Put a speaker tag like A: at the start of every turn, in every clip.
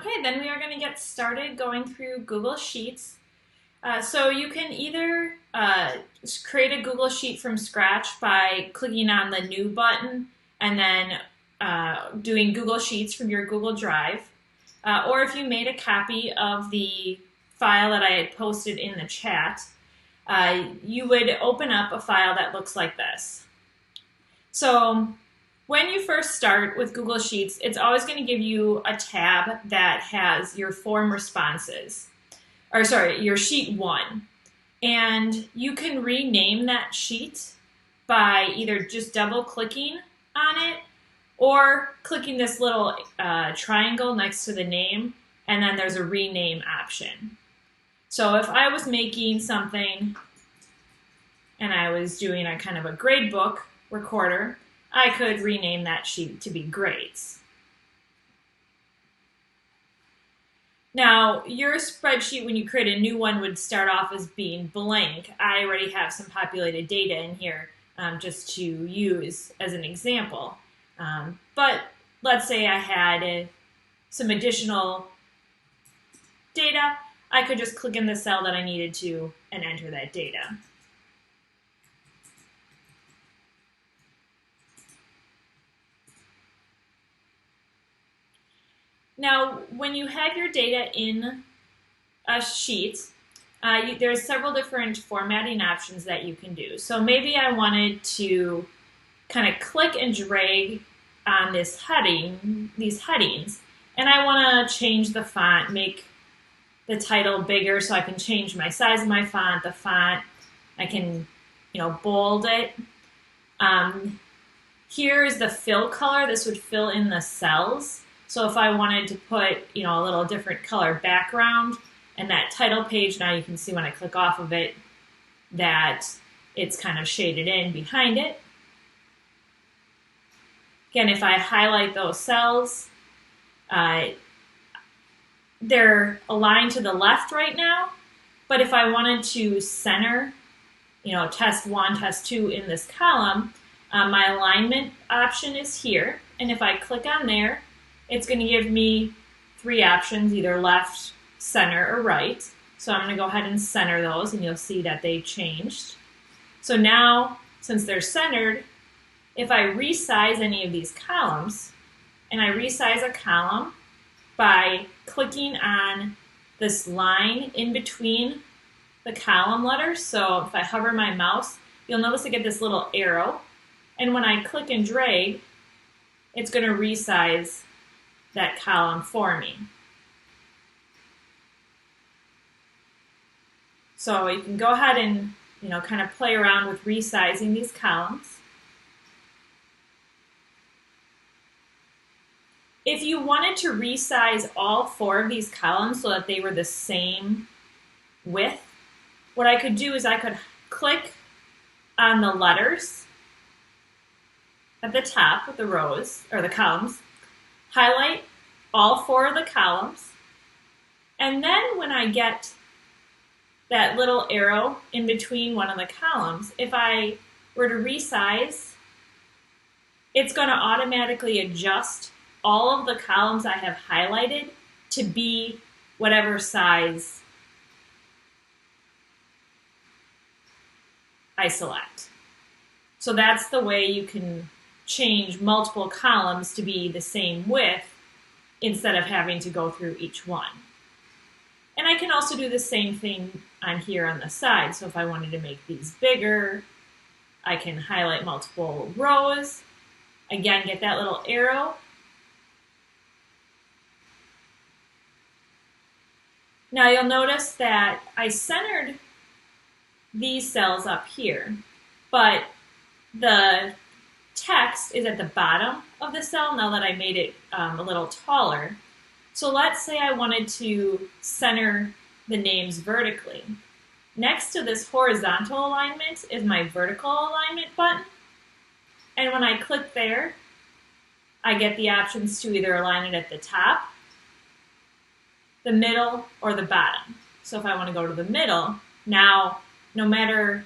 A: Okay, then we are going to get started going through Google Sheets. So you can either create a Google Sheet from scratch by clicking on the New button and then doing Google Sheets from your Google Drive. Or if you made a copy of the file that I had posted in the chat, you would open up a file that looks like this. So when you first start with Google Sheets, it's always going to give you a tab that has your form responses, or sorry, your sheet 1. And you can rename that sheet by either just double clicking on it or clicking this little triangle next to the name, and then there's a rename option. So if I was making something and I was doing a kind of a gradebook recorder, I could rename that sheet to be grades. Now, your spreadsheet, when you create a new one, would start off as being blank. I already have some populated data in here just to use as an example. But let's say I had some additional data. I could just click in the cell that I needed to and enter that data. Now, when you have your data in a sheet, there's several different formatting options that you can do. So maybe I wanted to kind of click and drag on these headings, and I want to change the font, make the title bigger so I can change my size of my font, the font. I can, bold it. Here is the fill color. This would fill in the cells. So if I wanted to put, a little different color background and that title page, now you can see when I click off of it that it's kind of shaded in behind it. Again, if I highlight those cells, they're aligned to the left right now, but if I wanted to center, test 1, test 2 in this column, my alignment option is here, and if I click on there, it's going to give me 3 options, either left, center, or right. So I'm going to go ahead and center those, and you'll see that they changed. So now, since they're centered, if I resize any of these columns, and I resize a column by clicking on this line in between the column letters, so if I hover my mouse, you'll notice I get this little arrow, and when I click and drag, it's going to resize that column for me. So you can go ahead and kind of play around with resizing these columns. If you wanted to resize all 4 of these columns so that they were the same width, what I could do is I could click on the letters at the top of the rows, or the columns, highlight all 4 of the columns, and then when I get that little arrow in between one of the columns, if I were to resize, it's going to automatically adjust all of the columns I have highlighted to be whatever size I select. So that's the way you can change multiple columns to be the same width instead of having to go through each one. And I can also do the same thing on here on the side. So if I wanted to make these bigger, I can highlight multiple rows. Again, get that little arrow. Now you'll notice that I centered these cells up here, but the text is at the bottom of the cell now that I made it a little taller. So let's say I wanted to center the names vertically. Next to this horizontal alignment is my vertical alignment button. And when I click there, I get the options to either align it at the top, the middle, or the bottom. So if I want to go to the middle, now no matter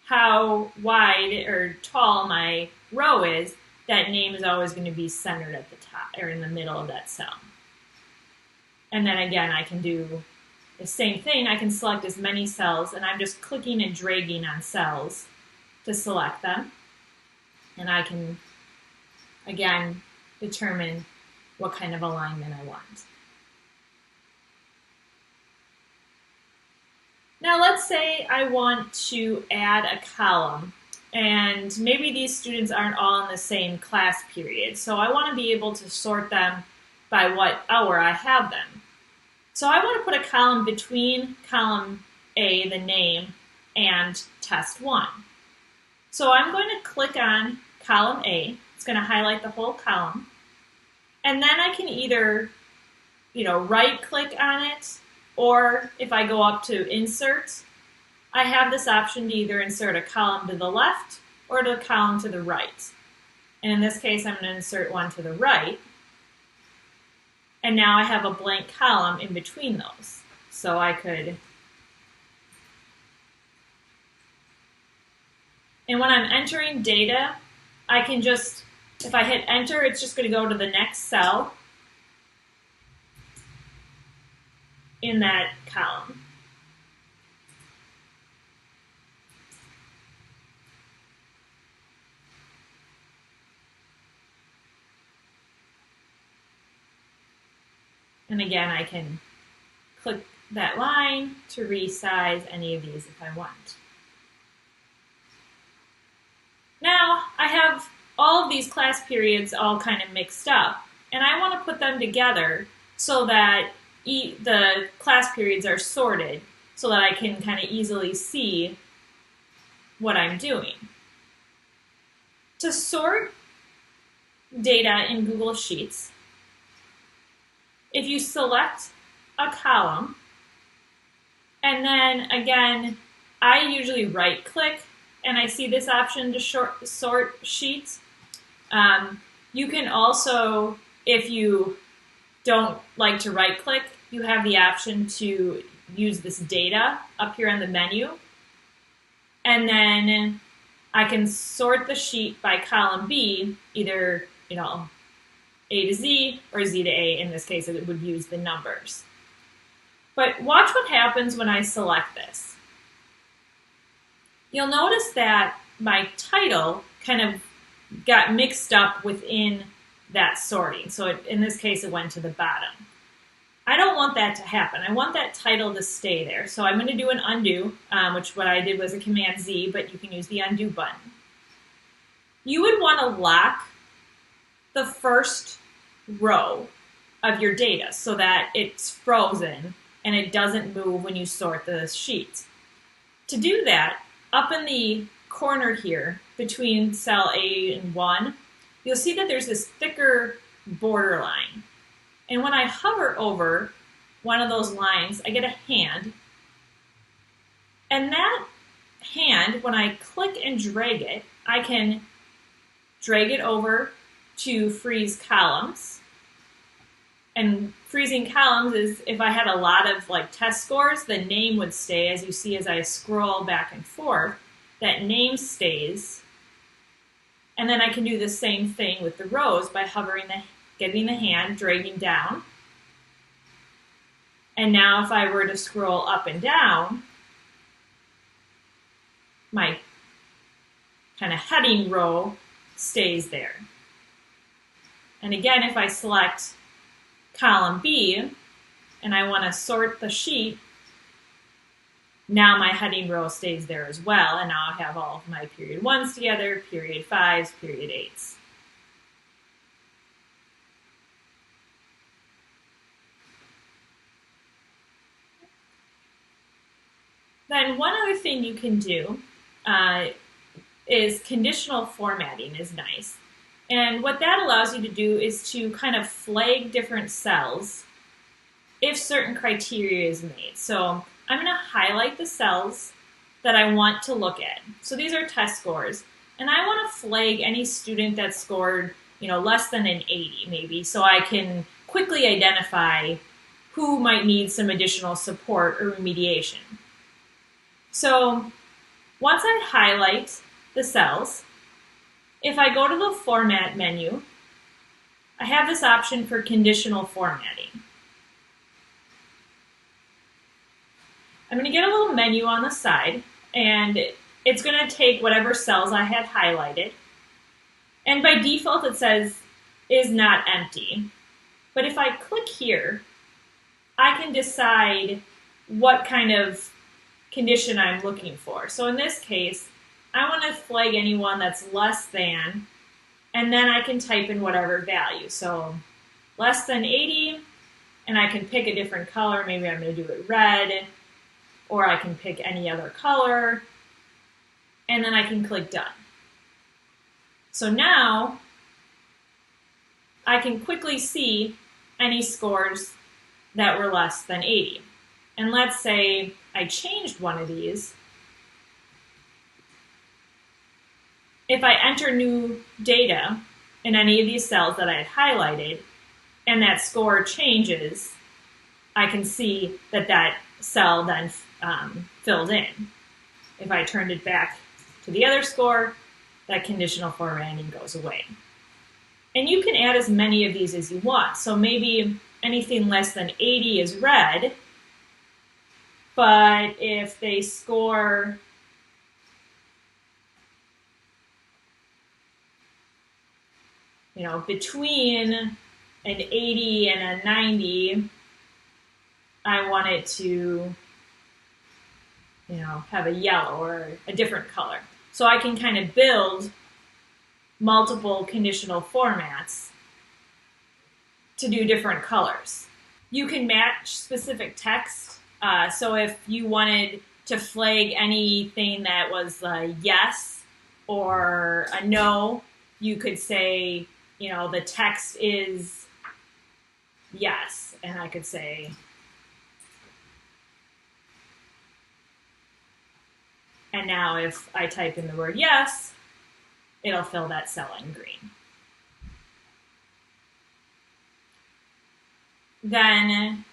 A: how wide or tall my row is, that name is always going to be centered at the top or in the middle of that cell. And then again, I can do the same thing. I can select as many cells, and I'm just clicking and dragging on cells to select them. And I can, again, determine what kind of alignment I want. Now let's say I want to add a column, and maybe these students aren't all in the same class period, so I want to be able to sort them by what hour I have them. So I want to put a column between column A, the name, and test 1. So I'm going to click on column A. It's going to highlight the whole column. And then I can either, right-click on it, or if I go up to Insert, I have this option to either insert a column to the left or a column to the right. And in this case, I'm going to insert one to the right. And now I have a blank column in between those. So I could, and when I'm entering data, I can just, if I hit enter, it's just going to go to the next cell in that column. And again, I can click that line to resize any of these if I want. Now, I have all of these class periods all kind of mixed up, and I want to put them together so that the class periods are sorted so that I can kind of easily see what I'm doing. To sort data in Google Sheets, if you select a column, and then again, I usually right-click, and I see this option to sort sheets. You can also, if you don't like to right-click, you have the option to use this data up here on the menu. And then I can sort the sheet by column B, either, A to Z or Z to A. In this case, it would use the numbers. But watch what happens when I select this. You'll notice that my title kind of got mixed up within that sorting. So in this case, it went to the bottom. I don't want that to happen. I want that title to stay there. So I'm going to do an undo, which what I did was a Command Z, but you can use the undo button. You would want to lock the first row of your data so that it's frozen and it doesn't move when you sort the sheets. To do that, up in the corner here between cell A and 1, you'll see that there's this thicker border line. And when I hover over one of those lines, I get a hand. And that hand, when I click and drag it, I can drag it over to freeze columns. And freezing columns is, if I had a lot of test scores, the name would stay. As you see as I scroll back and forth, that name stays. And then I can do the same thing with the rows by getting the hand, dragging down. And now if I were to scroll up and down, my kind of heading row stays there. And again, if I select column B and I want to sort the sheet, now my heading row stays there as well, and now I have all of my period 1s together, period 5s, period 8s. Then one other thing you can do is conditional formatting is nice. And what that allows you to do is to kind of flag different cells if certain criteria is made. So I'm going to highlight the cells that I want to look at. So these are test scores. And I want to flag any student that scored, less than an 80 maybe, so I can quickly identify who might need some additional support or remediation. So once I highlight the cells, if I go to the Format menu, I have this option for Conditional Formatting. I'm going to get a little menu on the side, and it's going to take whatever cells I had highlighted. And by default, it says is not empty. But if I click here, I can decide what kind of condition I'm looking for. So in this case, I want to flag anyone that's less than, and then I can type in whatever value. So less than 80, and I can pick a different color. Maybe I'm going to do it red, or I can pick any other color, and then I can click done. So now I can quickly see any scores that were less than 80. And let's say I changed one of these. If I enter new data in any of these cells that I had highlighted, and that score changes, I can see that that cell then filled in. If I turned it back to the other score, that conditional formatting goes away. And you can add as many of these as you want. So maybe anything less than 80 is red, but if they score between an 80 and a 90, I want it to have a yellow or a different color. So I can kind of build multiple conditional formats to do different colors. You can match specific text. So if you wanted to flag anything that was a yes or a no, you could say, the text is yes. And I could say, and now if I type in the word yes, it'll fill that cell in green. Then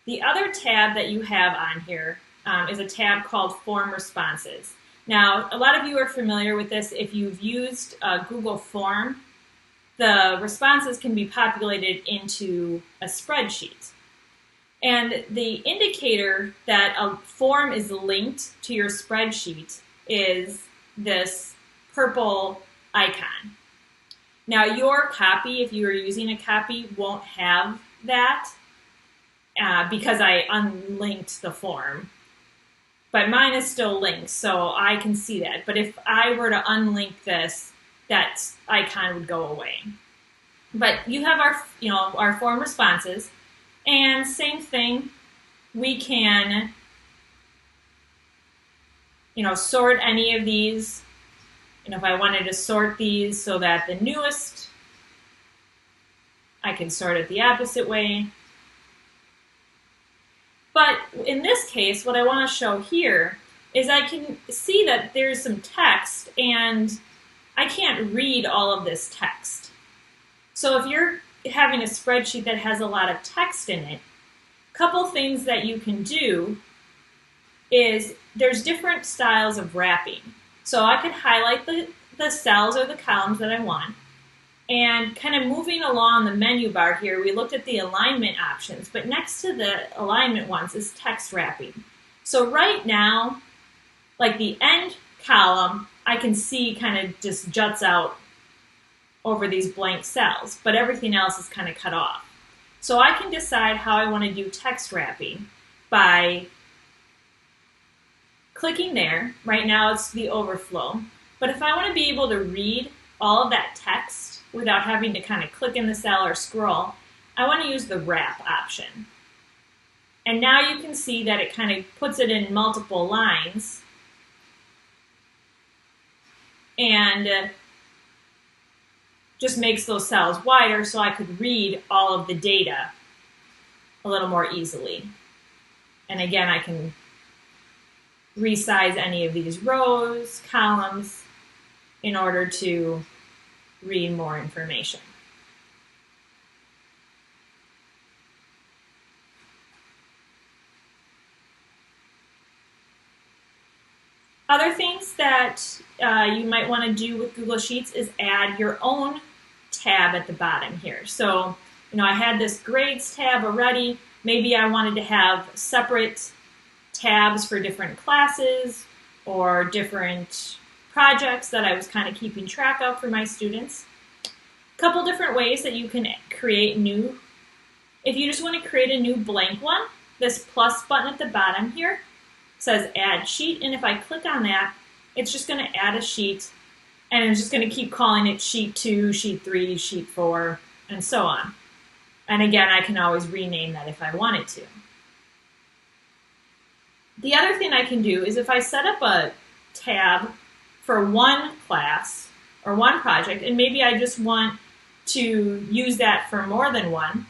A: the other tab that you have on here is a tab called Form Responses. Now, a lot of you are familiar with this. If you've used Google Form, the responses can be populated into a spreadsheet. And the indicator that a form is linked to your spreadsheet is this purple icon. Now, your copy, if you are using a copy, won't have that because I unlinked the form. But mine is still linked, so I can see that. But if I were to unlink this, that icon would go away. But you have our form responses. And same thing, we can, sort any of these. If I wanted to sort these so that the newest, I can sort it the opposite way. But in this case, what I want to show here is I can see that there's some text, and I can't read all of this text. So if you're having a spreadsheet that has a lot of text in it, a couple things that you can do is there's different styles of wrapping. So I could highlight the cells or the columns that I want, and kind of moving along the menu bar here, we looked at the alignment options, but next to the alignment ones is text wrapping. So right now, like the end column, I can see kind of just juts out over these blank cells, but everything else is kind of cut off. So I can decide how I want to do text wrapping by clicking there. Right now it's the overflow. But if I want to be able to read all of that text without having to kind of click in the cell or scroll, I want to use the wrap option. And now you can see that it kind of puts it in multiple lines and just makes those cells wider so I could read all of the data a little more easily. And again, I can resize any of these rows, columns, in order to read more information. Other things that you might want to do with Google Sheets is add your own tab at the bottom here. So, I had this grades tab already. Maybe I wanted to have separate tabs for different classes or different projects that I was kind of keeping track of for my students. A couple different ways that you can create new. If you just want to create a new blank one, this plus button at the bottom here says add sheet, and if I click on that, it's just going to add a sheet, and it's just going to keep calling it sheet 2, sheet 3, sheet 4, and so on. And again, I can always rename that if I wanted to. The other thing I can do is if I set up a tab for one class or one project, and maybe I just want to use that for more than one,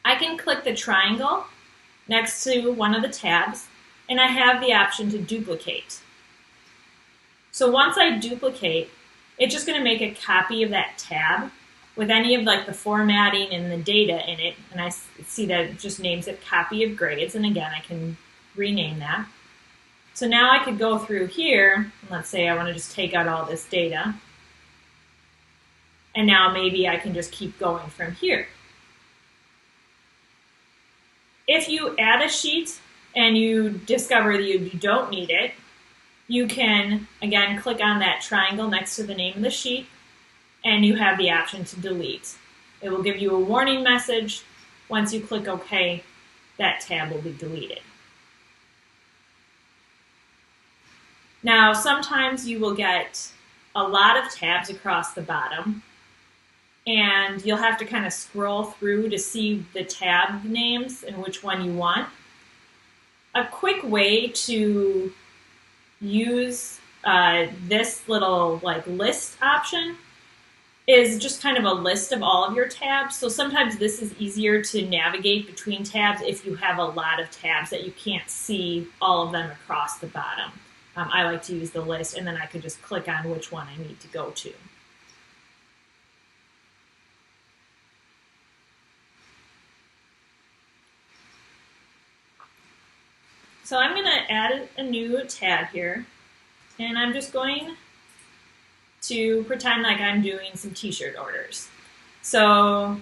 A: I can click the triangle next to one of the tabs, and I have the option to duplicate. So once I duplicate, it's just going to make a copy of that tab with any of the formatting and the data in it, and I see that it just names it copy of grades, and again, I can rename that. So now I could go through here, and let's say I want to just take out all this data, and now maybe I can just keep going from here. If you add a sheet and you discover that you don't need it, you can, again, click on that triangle next to the name of the sheet, and you have the option to delete. It will give you a warning message. Once you click OK, that tab will be deleted. Now, sometimes you will get a lot of tabs across the bottom, and you'll have to kind of scroll through to see the tab names and which one you want. A quick way to use this little list option is just kind of a list of all of your tabs. So sometimes this is easier to navigate between tabs if you have a lot of tabs that you can't see all of them across the bottom. I like to use the list, and then I could just click on which one I need to go to. So I'm going to add a new tab here, and I'm just going to pretend like I'm doing some t-shirt orders. So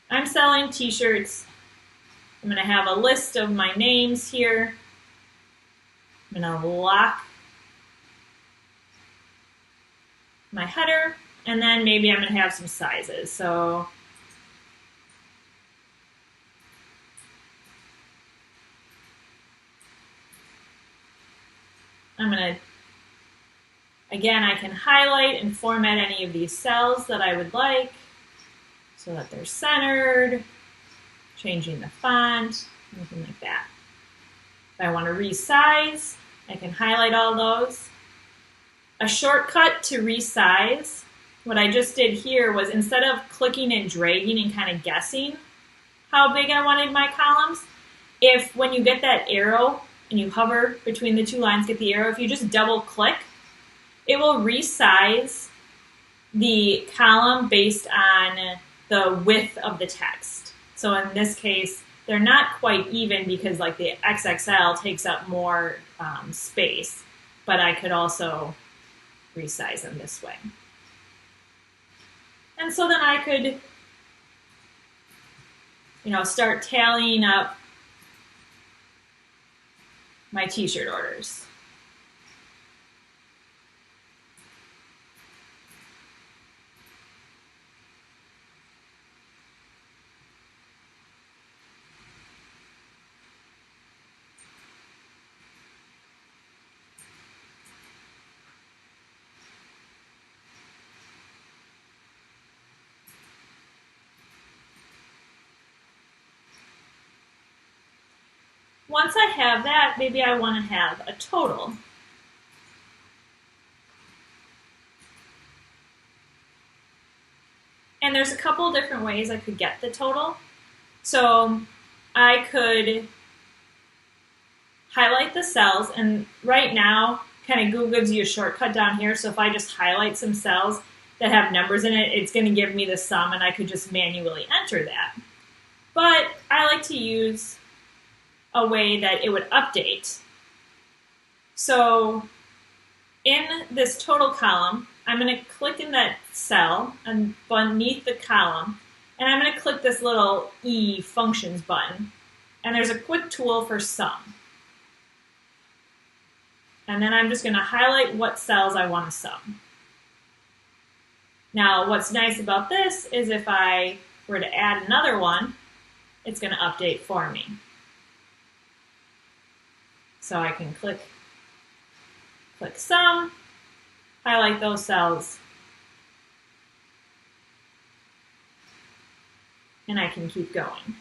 A: I'm selling t-shirts. I'm going to have a list of my names here. I'm going to lock my header, and then maybe I'm going to have some sizes. So I'm going to, again, I can highlight and format any of these cells that I would like so that they're centered, changing the font, anything like that. If I want to resize, I can highlight all those. A shortcut to resize, what I just did here was instead of clicking and dragging and kind of guessing how big I wanted my columns, if when you get that arrow and you hover between the two lines, get the arrow, if you just double click, it will resize the column based on the width of the text. So in this case, they're not quite even because the XXL takes up more space, but I could also resize them this way. And so then I could, start tallying up my t-shirt orders. Once I have that, maybe I want to have a total. And there's a couple different ways I could get the total. So I could highlight the cells, and right now, kind of Google gives you a shortcut down here. So if I just highlight some cells that have numbers in it, it's going to give me the sum, and I could just manually enter that. But I like to use a way that it would update. So in this total column, I'm going to click in that cell and beneath the column, and I'm going to click this little E functions button, and there's a quick tool for sum. And then I'm just going to highlight what cells I want to sum. Now, what's nice about this is if I were to add another one, it's going to update for me. So I can click sum, highlight those cells, and I can keep going.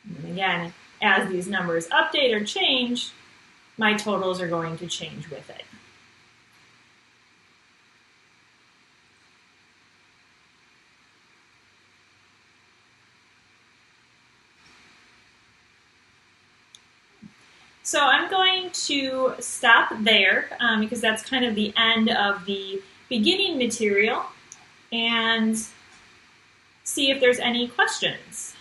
A: And again, as these numbers update or change, my totals are going to change with it. So I'm going to stop there because that's kind of the end of the beginning material, and see if there's any questions.